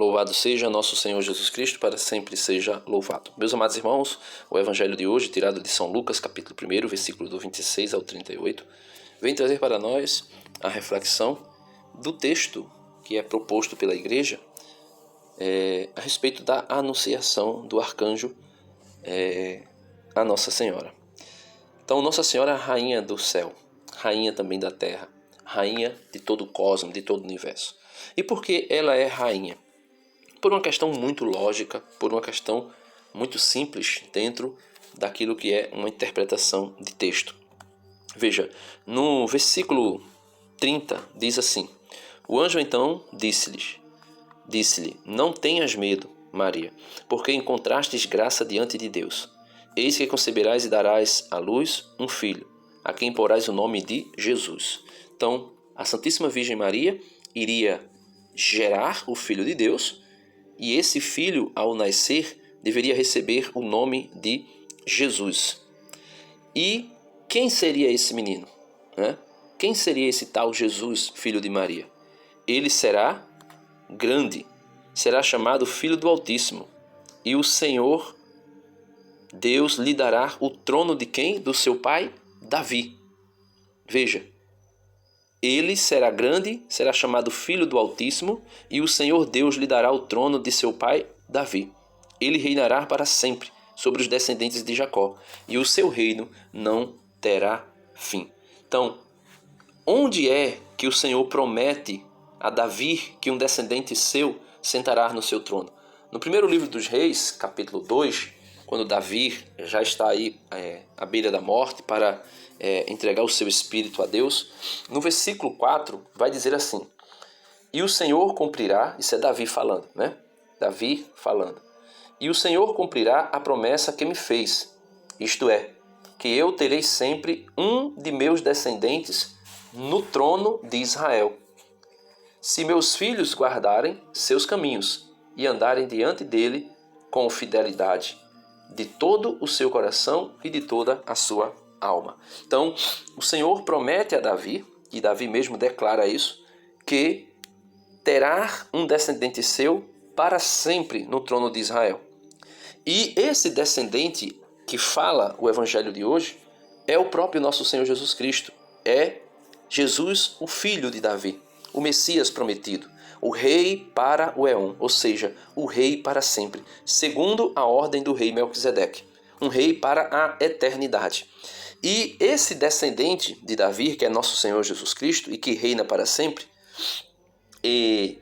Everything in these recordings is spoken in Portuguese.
Louvado seja nosso Senhor Jesus Cristo, para sempre seja louvado. Meus amados irmãos, o Evangelho de hoje, tirado de São Lucas, capítulo 1, versículo do 26 ao 38, vem trazer para nós a reflexão do texto que é proposto pela Igreja a respeito da anunciação do arcanjo a Nossa Senhora. Então, Nossa Senhora é a rainha do céu, rainha também da terra, rainha de todo o cosmos, de todo o universo. E por que ela é rainha? Por uma questão muito lógica, por uma questão muito simples dentro daquilo que é uma interpretação de texto. Veja, no versículo 30 diz assim: o anjo então disse-lhe, não tenhas medo, Maria, porque encontrastes graça diante de Deus. Eis que conceberás e darás à luz um filho, a quem porás o nome de Jesus. Então, a Santíssima Virgem Maria iria gerar o Filho de Deus, e esse filho, ao nascer, deveria receber o nome de Jesus. E quem seria esse menino? Quem seria esse tal Jesus, filho de Maria? Ele será grande, será chamado Filho do Altíssimo, e o Senhor Deus lhe dará o trono de quem? Do seu pai Davi. Veja, ele será grande, será chamado Filho do Altíssimo, e o Senhor Deus lhe dará o trono de seu pai Davi. Ele reinará para sempre sobre os descendentes de Jacó, e o seu reino não terá fim. Então, onde é que o Senhor promete a Davi que um descendente seu sentará no seu trono? No primeiro livro dos Reis, capítulo 2, quando Davi já está aí à beira da morte para entregar o seu espírito a Deus, no versículo 4 vai dizer assim: e o Senhor cumprirá, isso é Davi falando, Davi falando, e o Senhor cumprirá a promessa que me fez, isto é, que eu terei sempre um de meus descendentes no trono de Israel, se meus filhos guardarem seus caminhos e andarem diante dele com fidelidade, de todo o seu coração e de toda a sua alma. Então, o Senhor promete a Davi, e Davi mesmo declara isso, que terá um descendente seu para sempre no trono de Israel. E esse descendente que fala o Evangelho de hoje é o próprio nosso Senhor Jesus Cristo. É Jesus, o filho de Davi, o Messias prometido, o rei para o éon, ou seja, o rei para sempre, segundo a ordem do rei Melquisedeque, um rei para a eternidade. E esse descendente de Davi, que é nosso Senhor Jesus Cristo e que reina para sempre, e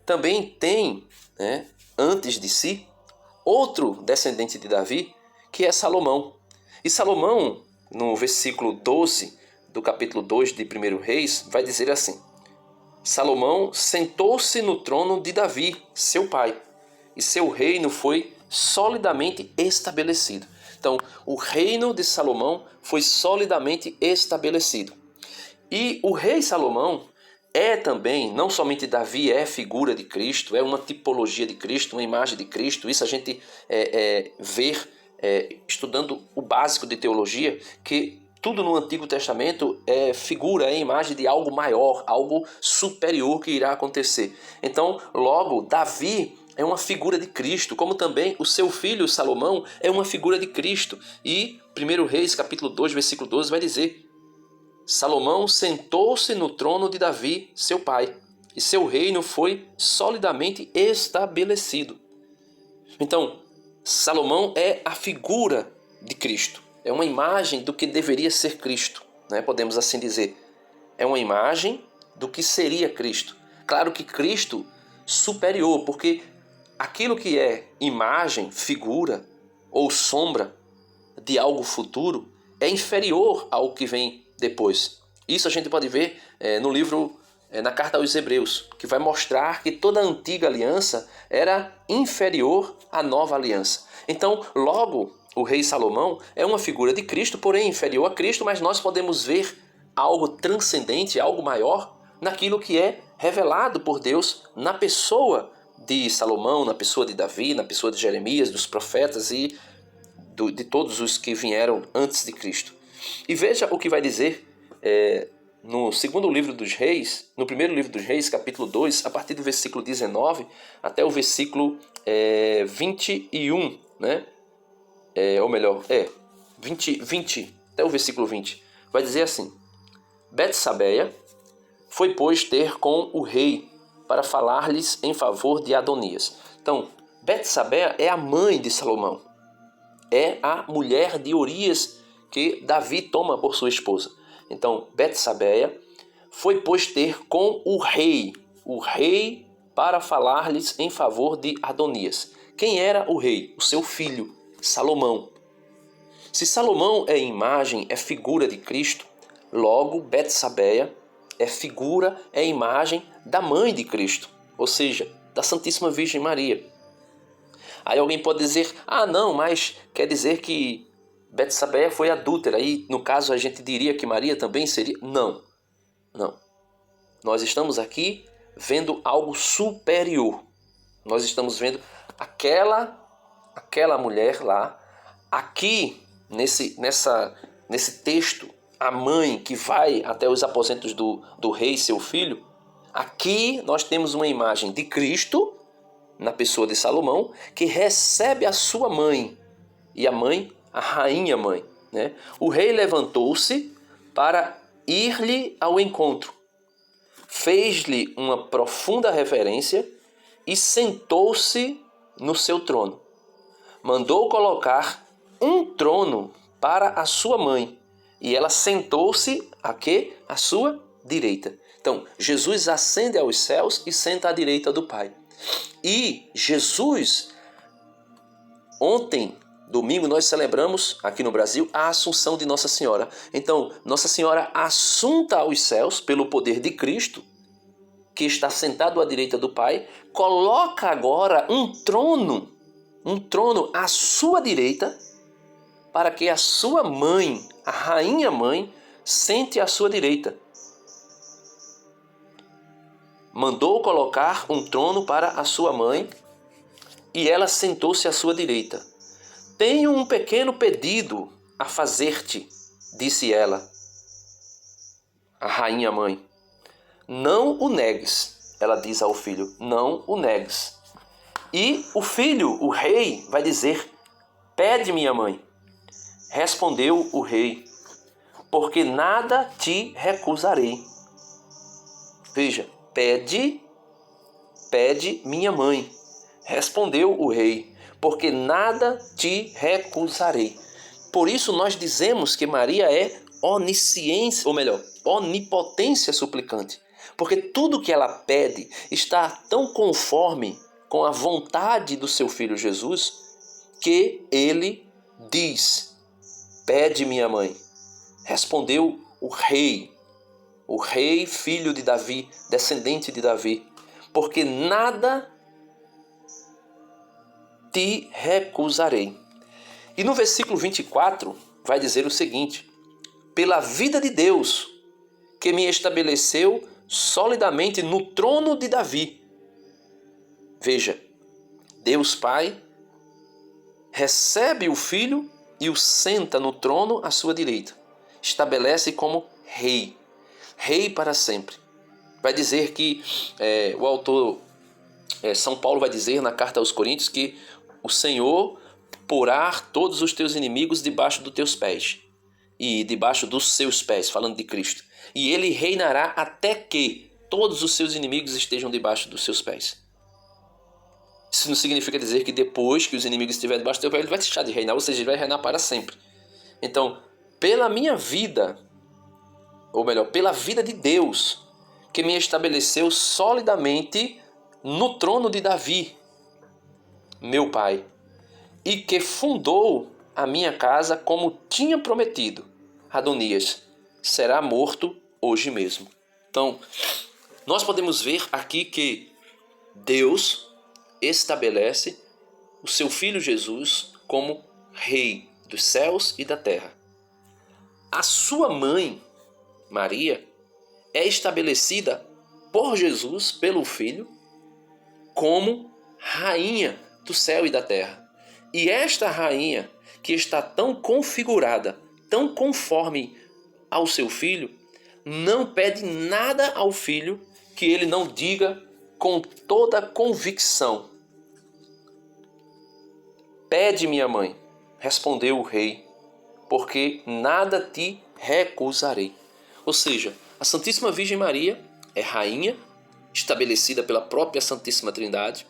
também tem, antes de si, outro descendente de Davi, que é Salomão. E Salomão, no versículo 12 do capítulo 2 de 1 Reis, vai dizer assim: Salomão sentou-se no trono de Davi, seu pai, e seu reino foi solidamente estabelecido. Então, o reino de Salomão foi solidamente estabelecido. E o rei Salomão é também, não somente Davi é figura de Cristo, é uma tipologia de Cristo, uma imagem de Cristo. Isso a gente vê estudando o básico de teologia, que tudo no Antigo Testamento é figura, é imagem de algo maior, algo superior que irá acontecer. Então, logo, Davi é uma figura de Cristo, como também o seu filho Salomão é uma figura de Cristo. E 1 Reis, capítulo 2, versículo 12, vai dizer: Salomão sentou-se no trono de Davi, seu pai, e seu reino foi solidamente estabelecido. Então, Salomão é a figura de Cristo, é uma imagem do que deveria ser Cristo, podemos assim dizer. É uma imagem do que seria Cristo. Claro que Cristo superior, porque aquilo que é imagem, figura ou sombra de algo futuro é inferior ao que vem depois. Isso a gente pode ver no livro, na carta aos Hebreus, que vai mostrar que toda a antiga aliança era inferior à nova aliança. Então, logo, o rei Salomão é uma figura de Cristo, porém inferior a Cristo, mas nós podemos ver algo transcendente, algo maior, naquilo que é revelado por Deus na pessoa de Salomão, na pessoa de Davi, na pessoa de Jeremias, dos profetas e de todos os que vieram antes de Cristo. E veja o que vai dizer no segundo livro dos Reis, no primeiro livro dos Reis, capítulo 2, a partir do versículo 19 até o versículo 21, né? Ou melhor, 20 até o versículo 20. Vai dizer assim: Betsabeia foi, pois, ter com o rei para falar-lhes em favor de Adonias. Então, Betsabeia é a mãe de Salomão. É a mulher de Urias que Davi toma por sua esposa. Então, Betsabeia foi, pois, ter com o rei para falar-lhes em favor de Adonias. Quem era o rei? O seu filho, Salomão. Se Salomão é imagem, é figura de Cristo, logo Betsabeia é imagem da mãe de Cristo, ou seja, da Santíssima Virgem Maria. Aí alguém pode dizer, não, mas quer dizer que Betsabeia foi adúltera, e no caso a gente diria que Maria também seria? Não. Nós estamos aqui vendo algo superior. Nós estamos vendo aquela mulher lá, aqui nesse texto, a mãe que vai até os aposentos do rei, seu filho. Aqui nós temos uma imagem de Cristo, na pessoa de Salomão, que recebe a sua mãe, e a mãe, a rainha mãe, né? O rei levantou-se para ir-lhe ao encontro, fez-lhe uma profunda reverência e sentou-se no seu trono. Mandou colocar um trono para a sua mãe, e ela sentou-se à sua direita. Então, Jesus ascende aos céus e senta à direita do Pai. E Jesus, ontem, domingo, nós celebramos aqui no Brasil a Assunção de Nossa Senhora. Então, Nossa Senhora assunta aos céus pelo poder de Cristo, que está sentado à direita do Pai, coloca agora um trono à sua direita, para que a sua mãe, a rainha mãe, sente à sua direita. Mandou colocar um trono para a sua mãe, e ela sentou-se à sua direita. Tenho um pequeno pedido a fazer-te, disse ela, a rainha mãe. Não o negues, ela diz ao filho, não o negues. E o filho, o rei, vai dizer, pede, minha mãe. Respondeu o rei, porque nada te recusarei. Veja, pede, minha mãe. Respondeu o rei, porque nada te recusarei. Por isso nós dizemos que Maria é onisciência, ou melhor, onipotência suplicante. Porque tudo que ela pede está tão conforme com a vontade do seu filho Jesus, que ele diz, pede, minha mãe. Respondeu o rei, filho de Davi, descendente de Davi, porque nada te recusarei. E no versículo 24 vai dizer o seguinte, pela vida de Deus, que me estabeleceu solidamente no trono de Davi. Veja, Deus Pai recebe o Filho e o senta no trono à sua direita. Estabelece como rei para sempre. Vai dizer que o autor São Paulo vai dizer na carta aos Coríntios que o Senhor porá todos os teus inimigos debaixo dos teus pés. E debaixo dos seus pés, falando de Cristo. E ele reinará até que todos os seus inimigos estejam debaixo dos seus pés. Isso não significa dizer que depois que os inimigos estiverem debaixo do teu pé, ele vai deixar de reinar, ou seja, ele vai reinar para sempre. Então, pela minha vida, ou melhor, pela vida de Deus, que me estabeleceu solidamente no trono de Davi, meu pai, e que fundou a minha casa como tinha prometido, Adonias será morto hoje mesmo. Então, nós podemos ver aqui que Deus estabelece o seu Filho Jesus como Rei dos céus e da terra. A sua mãe, Maria, é estabelecida por Jesus, pelo Filho, como Rainha do céu e da terra. E esta rainha, que está tão configurada, tão conforme ao seu Filho, não pede nada ao filho que ele não diga com toda convicção. Pede, minha mãe, respondeu o rei, porque nada te recusarei. Ou seja, a Santíssima Virgem Maria é rainha, estabelecida pela própria Santíssima Trindade,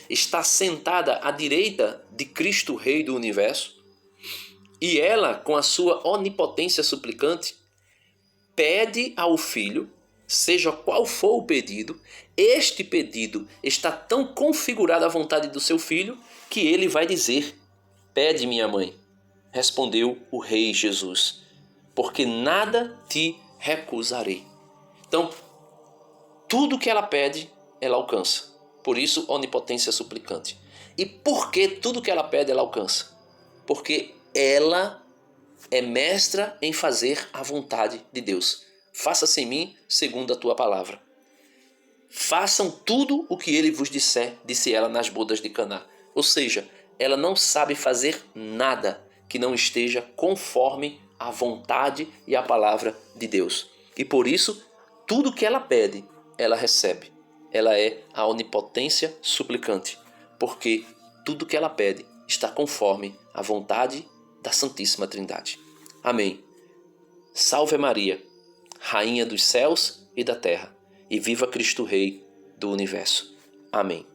está sentada à direita de Cristo, Rei do Universo, e ela, com a sua onipotência suplicante, pede ao filho, seja qual for o pedido, este pedido está tão configurado à vontade do seu filho que ele vai dizer: pede, minha mãe, respondeu o Rei Jesus, porque nada te recusarei. Então, tudo que ela pede, ela alcança. Por isso, onipotência suplicante. E por que tudo que ela pede, ela alcança? Porque ela é mestra em fazer a vontade de Deus. Faça-se em mim segundo a tua palavra. Façam tudo o que ele vos disser, disse ela nas bodas de Caná. Ou seja, ela não sabe fazer nada que não esteja conforme a vontade e a palavra de Deus. E por isso, tudo que ela pede, ela recebe. Ela é a onipotência suplicante, porque tudo que ela pede está conforme a vontade da Santíssima Trindade. Amém. Salve Maria, Rainha dos céus e da terra, e viva Cristo Rei do Universo. Amém.